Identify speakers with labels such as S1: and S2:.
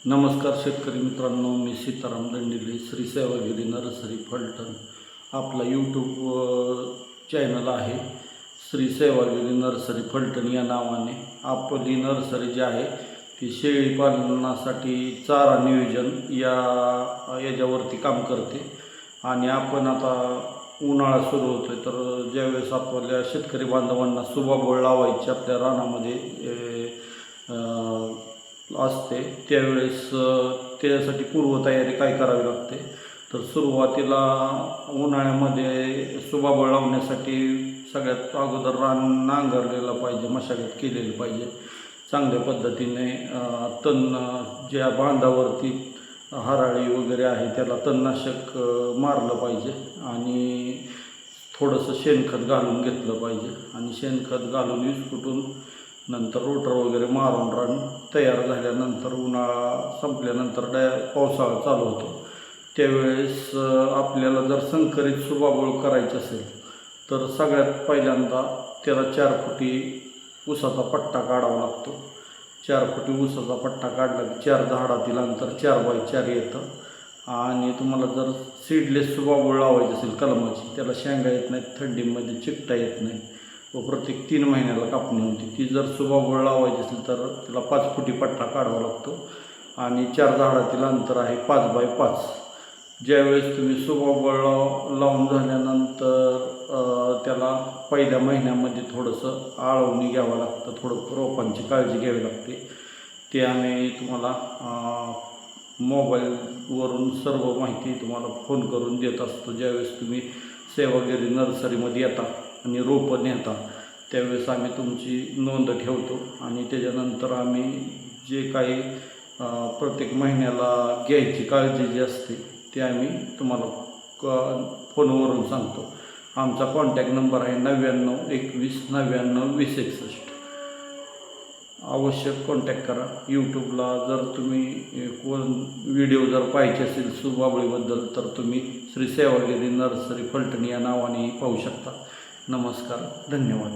S1: नमस्कार शेतकरी मित्रांनो, मी सीताराम दंडिले, श्री सेवागिरी नर्सरी फलटण. आपला यूट्यूब चॅनल आहे श्री सेवागिरी नर्सरी फलटण या नावाने. आपली नर्सरी जी आहे ती शेळी पालनासाठी चारा नियोजन याच्यावरती काम करते. आणि आपण आता उन्हाळा सुरू होतो आहे, तर ज्यावेळेस आपल्या शेतकरी बांधवांना सुबाबोळ लावायची आपल्या रानामध्ये असते, त्यावेळेस त्यासाठी पूर्वतयारी काय करावी लागते. तर सुरुवातीला उन्हाळ्यामध्ये सुबाबळ लावण्यासाठी सगळ्यात अगोदर रान नांगरलेलं पाहिजे, मशागत केलेली पाहिजे चांगल्या पद्धतीने. तण ज्या बांधावरती हराळी वगैरे आहे त्याला तणनाशक मारलं पाहिजे आणि थोडंसं शेणखत घालून घेतलं पाहिजे. आणि शेणखत घालून विस्कुटून नंतर रोटर वगैरे मारून रान तयार झाल्यानंतर उन्हाळा संपल्यानंतर पावसाळा चालू होतो, त्यावेळेस आपल्याला जर संकरित सुबाबोळ करायची असेल तर सगळ्यात पहिल्यांदा त्याला 4 फुटी ऊसाचा पट्टा काढावा लागतो. 4 फुटी ऊसाचा पट्टा काढला की 4 झाडातील अंतर 4x4 येतं. आणि तुम्हाला जर सीडलेस सुबाबोळ लावायची असेल कलमाची, त्याला शेंगा येत नाहीत, थंडीमध्ये चिकटा येत नाही व प्रत्येक 3 महिन्याला कापणी होती. ती जर सुबाबोळ लावायची असेल तर त्याला 5 फुटी पट्टा काढावा लागतो. आणि 4 झाडातील अंतर आहे 5x5. ज्यावेळेस तुम्ही सुबाबोळ लावून झाल्यानंतर त्याला पहिल्या महिन्यामध्ये थोडंसं आळवणी घ्यावं लागतं, थोडं रोपांची काळजी घ्यावी लागते. ते आम्ही तुम्हाला मोबाईलवरून सर्व माहिती तुम्हाला फोन करून देत असतो. ज्यावेळेस तुम्ही सेवागिरी नर्सरीमध्ये येता आणि रोपं नेता त्यावेळेस आम्ही तुमची नोंद ठेवतो. आणि त्याच्यानंतर आम्ही जे काही प्रत्येक महिन्याला घ्यायची काळजी जी असते ते आम्ही तुम्हाला फोनवरून सांगतो. आमचा कॉन्टॅक्ट नंबर आहे 99 21 99 20 61. आवश्यक कॉन्टॅक्ट करा. यूट्यूबला जर तुम्ही व्हिडिओ जर पाहिजे असेल सुबाबळीबद्दल तर तुम्ही श्री सेवागिरी नर्सरी फलटण या नावाने पाहू शकता. नमस्कार, धन्यवाद.